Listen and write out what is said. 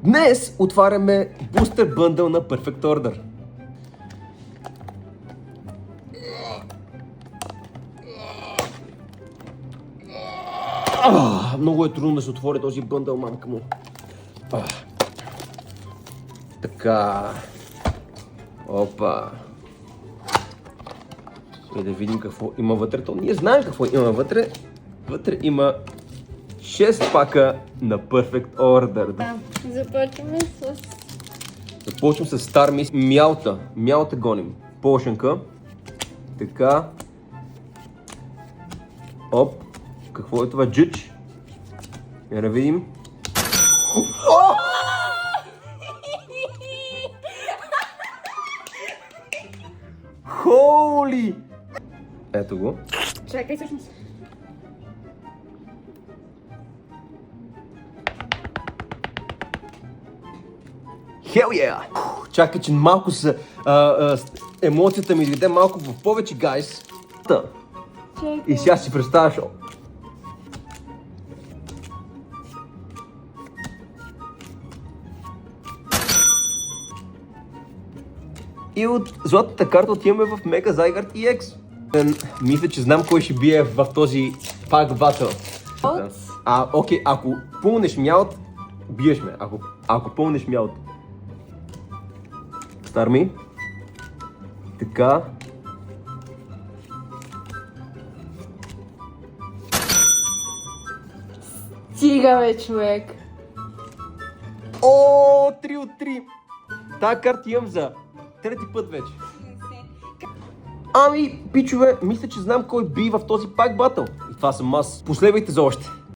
Днес отваряме бустер бъндъл на Perfect Order. Много е трудно да се отвори този бъндъл, мамка му. Така. Опа. И да видим какво има вътре. То ние знаем какво има вътре. Вътре има 6 пака на Perfect Order. Да, започваме с... Започвам с Star Miss Мялта. Мялта гоним. Пошенка. Така. Оп. Какво е това? Джич. Я да видим. Холи! Ето го. Чакай всъщност. Hell yeah! Чакай, че малко са... емоцията ми дойде малко в повече, гайс. Чакай. И сега си представяш... И от златната карта отиваме в Mega Zygarde EX. Мисля, че знам кой ще бие в този пак батъл. Окей, ако пълнеш мялт, биеш ме. Ако пълнеш мялт. Старми. Така. Стига бе, човек. О, 3 от 3. Тая карта имам за трети път вече. Ами, пичове, мисля, че знам кой би в този пак батъл. И това съм аз. Последвайте за още.